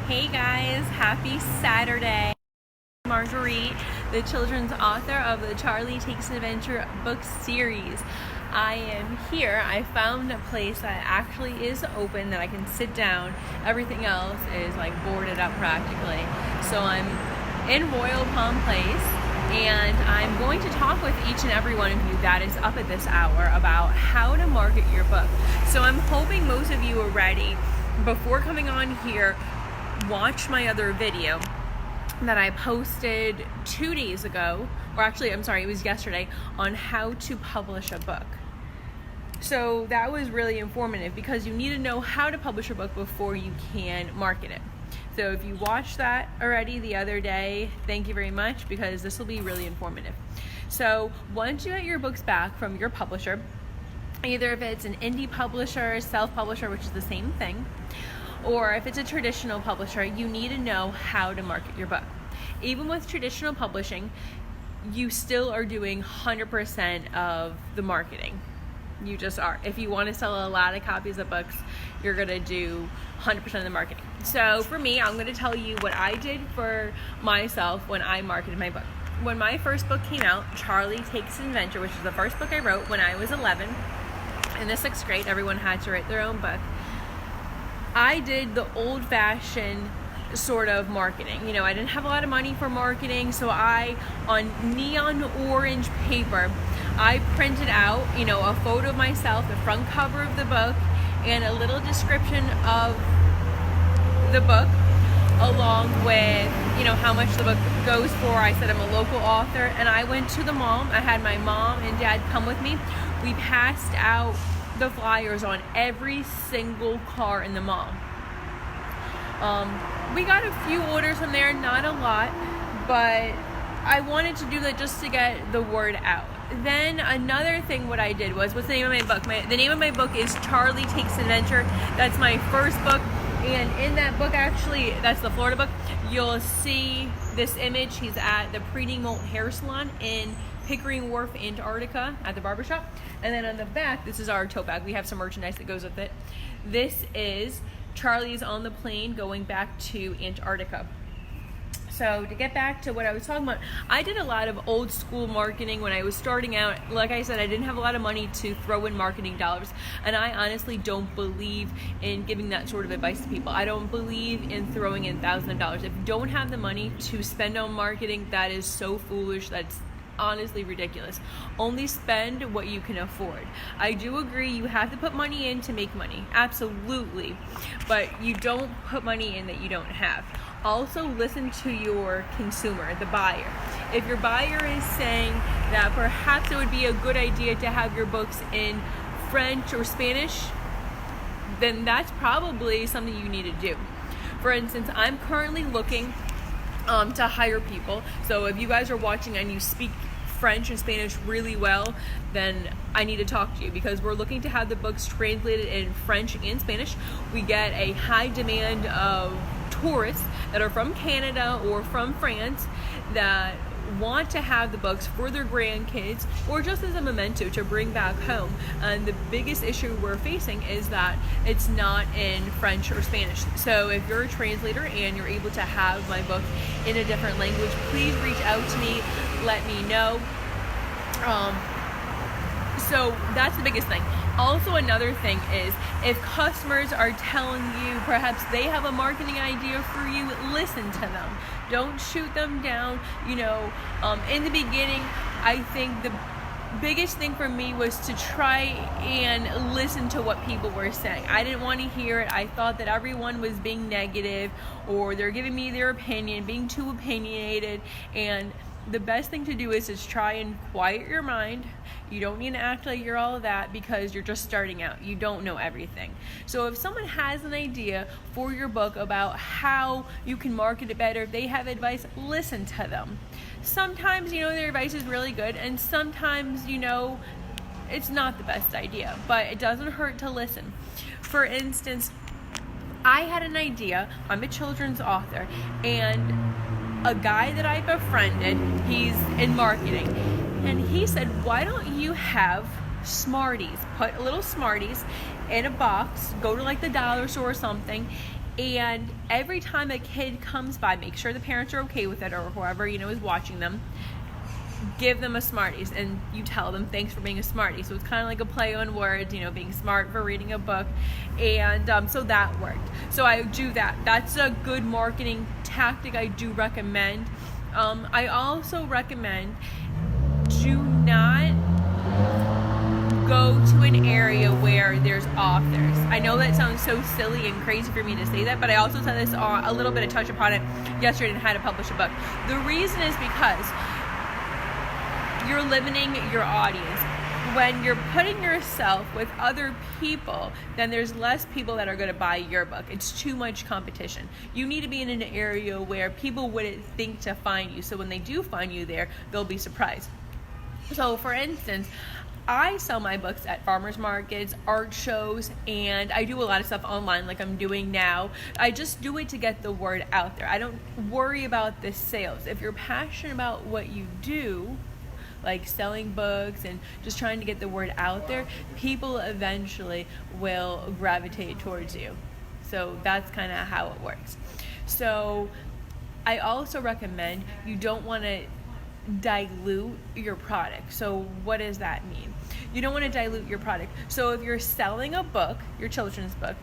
Hey guys, happy Saturday. Marguerite, the children's author of the Charlie Takes an Adventure book series. I am here. I found a place that actually is open that I can sit down. Everything else is like boarded up practically. So I'm in Royal Palm Place and I'm going to talk with each and every one of you that is up at this hour about how to market your book. So I'm hoping most of you are ready. Before coming on here, watch my other video that I posted 2 days ago, or actually, I'm sorry, it was yesterday, on how to publish a book. So that was really informative because you need to know how to publish a book before you can market it. So if you watched that already the other day, thank you very much because this will be really informative. So once you get your books back from your publisher, either if it's an indie publisher, self-publisher, which is the same thing, or if it's a traditional publisher, you need to know how to market your book. Even with traditional publishing, you still are doing 100% of the marketing. You just are. If you want to sell a lot of copies of books, you're going to do 100% of the marketing. So for me, I'm going to tell you what I did for myself when I marketed my book. When my first book came out, Charlie Takes an Adventure, which is the first book I wrote when I was 11, in the 6th grade, everyone had to write their own book. I did the old-fashioned sort of marketing. You know, I didn't have a lot of money for marketing, so on neon orange paper, I printed out, a photo of myself, the front cover of the book, and a little description of the book, along with, how much the book goes for. I said I'm a local author, and I went to the mall. I had my mom and dad come with me. We passed out the flyers on every single car in the mall. We got a few orders from there, not a lot, but I wanted to do that just to get the word out. Then another thing what I did was, what's the name of my book? The name of my book is Charlie Takes an Adventure. That's my first book, and in that book, actually, that's the Florida book, you'll see this image. He's at the Preety Molt Hair Salon in Pickering Wharf, Antarctica, at the barbershop. And then on the back, this is our tote bag. We have some merchandise that goes with it. This is Charlie's on the plane going back to Antarctica. So to get back to what I was talking about, I did a lot of old school marketing when I was starting out. Like I said, I didn't have a lot of money to throw in marketing dollars, and I honestly don't believe in giving that sort of advice to people. I don't believe in throwing in thousands of dollars. If you don't have the money to spend on marketing, that is so foolish. That's honestly ridiculous. Only spend what you can afford. I do agree you have to put money in to make money, absolutely, but you don't put money in that you don't have. Also listen to your consumer, the buyer. If your buyer is saying that perhaps it would be a good idea to have your books in French or Spanish, then that's probably something you need to do. For instance, I'm currently looking to hire people. So if you guys are watching and you speak French and Spanish really well, then I need to talk to you because we're looking to have the books translated in French and Spanish. We get a high demand of tourists that are from Canada or from France that want to have the books for their grandkids or just as a memento to bring back home. And the biggest issue we're facing is that it's not in French or Spanish. So if you're a translator and you're able to have my book in a different language, please reach out to me, let me know. So that's the biggest thing. Also, another thing is if customers are telling you perhaps they have a marketing idea for you, listen to them. Don't shoot them down. In the beginning, I think the biggest thing for me was to try and listen to what people were saying. I didn't want to hear it. I thought that everyone was being negative or they're giving me their opinion, being too opinionated, and the best thing to do is try and quiet your mind. You don't need to act like you're all of that because you're just starting out. You don't know everything. So if someone has an idea for your book about how you can market it better, if they have advice, listen to them. Sometimes, their advice is really good, and sometimes, it's not the best idea, but it doesn't hurt to listen. For instance, I had an idea. I'm a children's author, and a guy that I befriended, he's in marketing, and he said, why don't you have Smarties, put little Smarties in a box, go to like the dollar store or something, And every time a kid comes by, make sure the parents are okay with it, or whoever, is watching them, give them a Smarties, and you tell them thanks for being a Smartie. So it's kind of like a play on words, being smart for reading a book. And so that worked. So I do that. That's a good marketing tactic I do recommend. I also recommend, do not go to an area where there's authors. I know that sounds so silly and crazy for me to say that, but I also said this a little bit of touch upon it yesterday and how to publish a book. The reason is because you're limiting your audience. When you're putting yourself with other people, then there's less people that are going to buy your book. It's too much competition. You need to be in an area where people wouldn't think to find you. So when they do find you there, they'll be surprised. So for instance, I sell my books at farmers markets, art shows, and I do a lot of stuff online like I'm doing now. I just do it to get the word out there. I don't worry about the sales. If you're passionate about what you do, like selling books and just trying to get the word out there, people eventually will gravitate towards you. So that's kind of how it works. So I also recommend you don't want to dilute your product. So what does that mean? You don't want to dilute your product. So if you're selling a book, your children's book,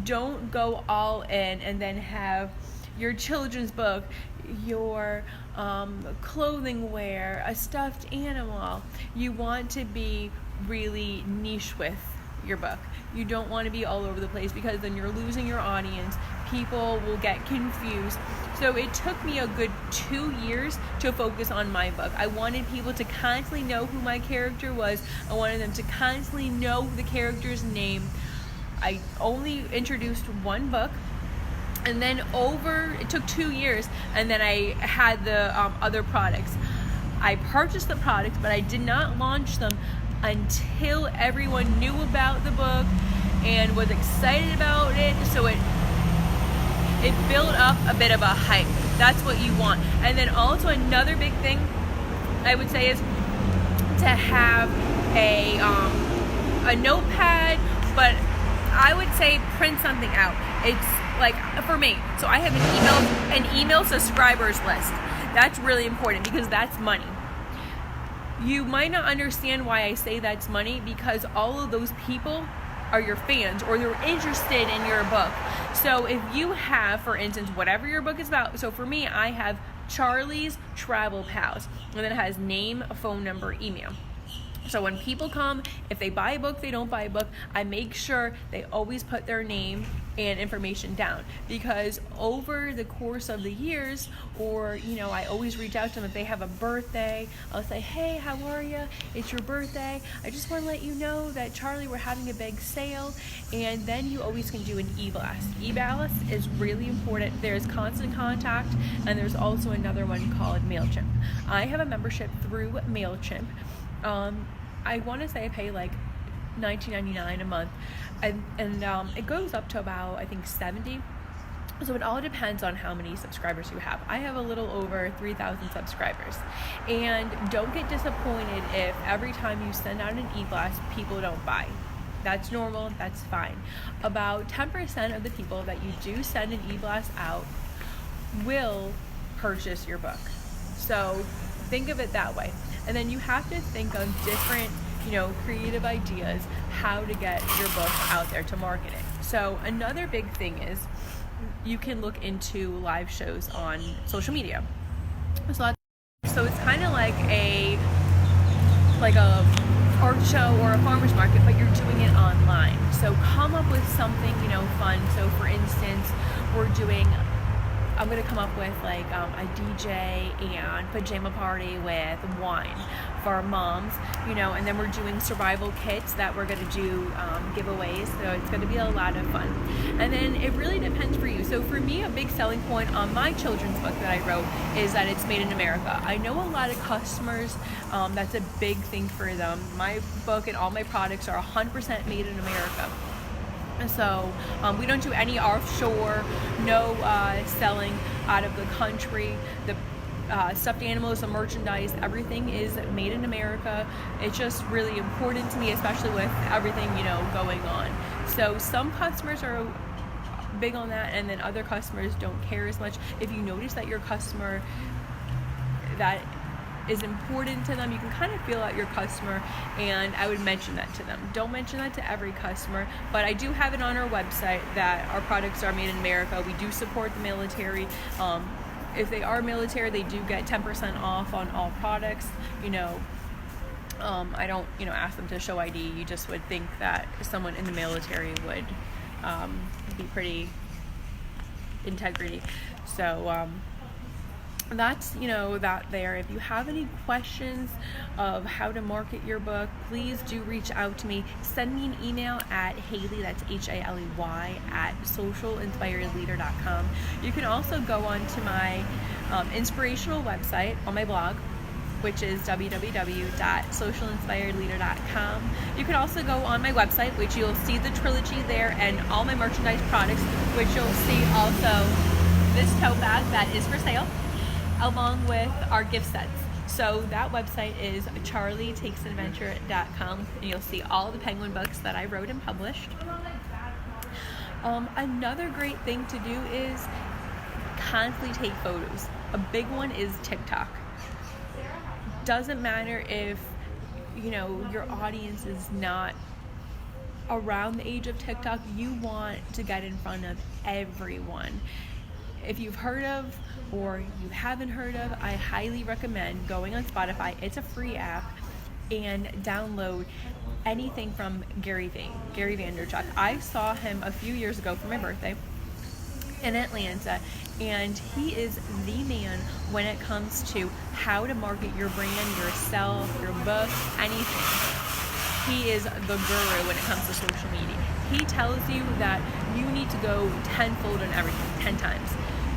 don't go all in and then have your children's book, your clothing wear, a stuffed animal. You want to be really niche with your book. You don't want to be all over the place, because then you're losing your audience. People will get confused. So it took me a good 2 years to focus on my book. I wanted people to constantly know who my character was. I wanted them to constantly know the character's name. I only introduced one book, and then it took 2 years, and then I had the other products. I purchased the products, but I did not launch them until everyone knew about the book and was excited about it. So it built up a bit of a hype. That's what you want. And then also another big thing I would say is to have a notepad, but I would say print something out. It's like for me, so I have an email subscribers list. That's really important because that's money. You might not understand why I say that's money, because all of those people are your fans, or they're interested in your book. So if you have, for instance, whatever your book is about, so for me, I have Charlie's Travel Pals, and then it has name, phone number, email. So when people come, if they buy a book, they don't buy a book, I make sure they always put their name and information down, because over the course of the years, or I always reach out to them if they have a birthday. I'll say, hey, how are you? It's your birthday. I just want to let you know that Charlie, we're having a big sale. And then you always can do an Eblast. Eblast is really important. There's Constant Contact, and there's also another one called MailChimp. I have a membership through MailChimp. I want to say I pay like $19.99 a month, and it goes up to about, I think, $70. So it all depends on how many subscribers you have. I have a little over 3,000 subscribers, and don't get disappointed if every time you send out an e-blast, people don't buy. That's normal, that's fine. About 10% of the people that you do send an e-blast out will purchase your book. So think of it that way. And then you have to think of different, creative ideas how to get your book out there to market it. So another big thing is you can look into live shows on social media. So it's kind of like a art show or a farmer's market, but you're doing it online. So come up with something, fun. So for instance, I'm going to come up with a DJ and pajama party with wine for moms, and then we're doing survival kits that we're going to do giveaways. So it's going to be a lot of fun. And then it really depends for you. So for me, a big selling point on my children's book that I wrote is that it's made in America. I know a lot of customers, that's a big thing for them. My book and all my products are 100% made in America. So we don't do any offshore, no selling out of the country. The stuffed animals, the merchandise, everything is made in America. It's just really important to me, especially with everything going on. So some customers are big on that, and then other customers don't care as much. If you notice that your customer, that is important to them, you can kind of feel out your customer, and I would mention that to them. Don't mention that to every customer, but I do have it on our website that our products are made in America. We do support the military. If they are military, they do get 10% off on all products. I don't, ask them to show ID. You just would think that someone in the military would be pretty integrity. So that's, that there. If you have any questions of how to market your book, please do reach out to me. Send me an email at Haley, that's Haley, at socialinspiredleader.com. You can also go on to my inspirational website on my blog, which is www.socialinspiredleader.com. You can also go on my website, which you'll see the trilogy there and all my merchandise products, which you'll see also this tote bag that is for sale, along with our gift sets. So that website is charlietakesanadventure.com, and you'll see all the Penguin books that I wrote and published. Another great thing to do is constantly take photos. A big one is TikTok. Doesn't matter if your audience is not around the age of TikTok. You want to get in front of everyone. If you've heard of or you haven't heard of, I highly recommend going on Spotify. It's a free app, and download anything from Gary Vaynerchuk. I saw him a few years ago for my birthday in Atlanta, and he is the man when it comes to how to market your brand, yourself, your book, anything. He is the guru when it comes to social media. He tells you that you need to go tenfold on everything, 10 times.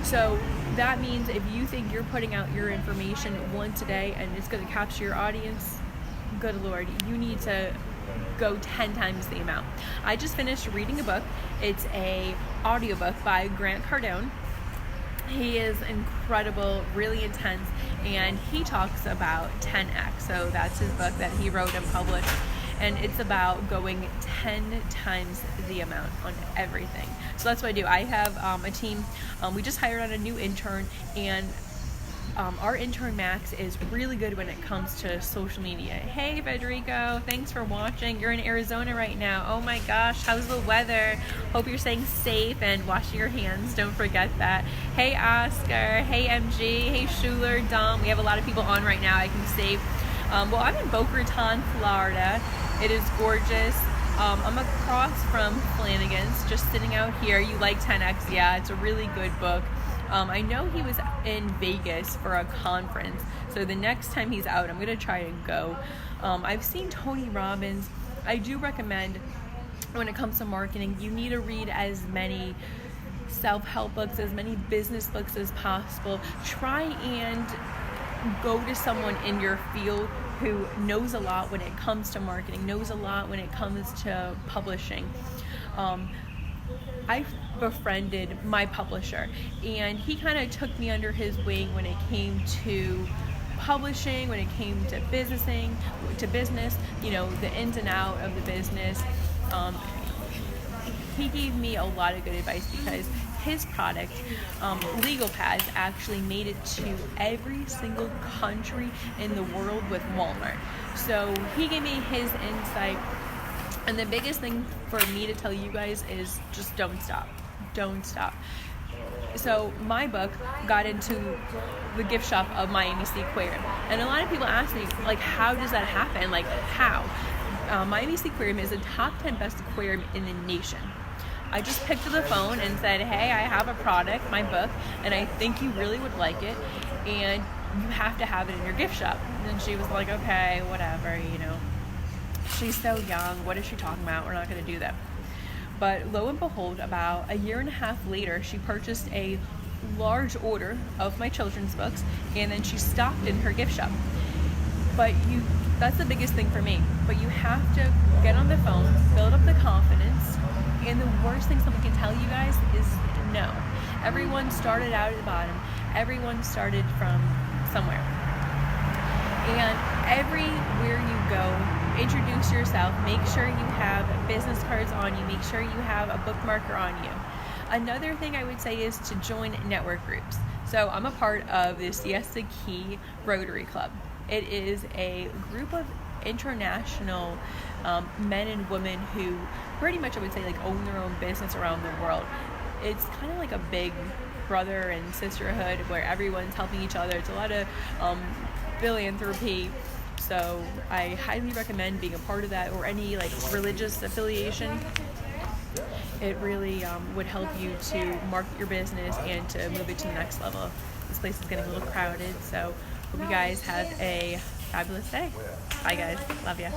So that means if you think you're putting out your information once a day and it's going to capture your audience, good Lord, you need to go 10 times the amount. I just finished reading a book. It's a audiobook by Grant Cardone. He is incredible, really intense, and he talks about 10x. So that's his book that he wrote and published, and it's about going 10 times the amount on everything. So that's what I do. I have a team. We just hired on a new intern, and our intern Max is really good when it comes to social media. Hey Federico, thanks for watching. You're in Arizona right now. Oh my gosh, how's the weather? Hope you're staying safe and washing your hands. Don't forget that. Hey Oscar, hey MG, hey Schuler, Dom. We have a lot of people on right now. I can save. Well, I'm in Boca Raton, Florida. It is gorgeous. I'm across from Flanagan's, just sitting out here. You like 10X? Yeah, it's a really good book. I know he was in Vegas for a conference, so the next time he's out, I'm going to try to go. I've seen Tony Robbins. I do recommend, when it comes to marketing, you need to read as many self-help books, as many business books as possible. Try and go to someone in your field who knows a lot when it comes to marketing, knows a lot when it comes to publishing. I befriended my publisher, and he kind of took me under his wing when it came to publishing, when it came to business, the ins and out of the business. He gave me a lot of good advice because his product, Legal Pads, actually made it to every single country in the world with Walmart. So he gave me his insight. And the biggest thing for me to tell you guys is just don't stop. Don't stop. So my book got into the gift shop of Miami Sea Aquarium. And a lot of people ask me, like, how does that happen? Like, how? Miami Sea Aquarium is a top 10 best aquarium in the nation. I just picked up the phone and said, hey, I have a product, my book, and I think you really would like it, and you have to have it in your gift shop. And then she was like, okay, whatever, She's so young. What is she talking about? We're not going to do that. But lo and behold, about a year and a half later, she purchased a large order of my children's books, and then she stocked in her gift shop. But that's the biggest thing for me. But you have to get on the phone, build up the confidence, and the worst thing someone can tell you guys is no. Everyone started out at the bottom. Everyone started from somewhere. And everywhere you go, introduce yourself. Make sure you have business cards on you. Make sure you have a bookmarker on you. Another thing I would say is to join network groups. So I'm a part of the Siesta Key Rotary Club. It is a group of international men and women who pretty much, I would say, like, own their own business around the world. It's kind of like a big brother and sisterhood where everyone's helping each other. It's a lot of philanthropy. So I highly recommend being a part of that, or any like religious affiliation. It really would help you to market your business and to move it to the next level. This place is getting a little crowded, so hope you guys have a fabulous day. Bye guys, love ya.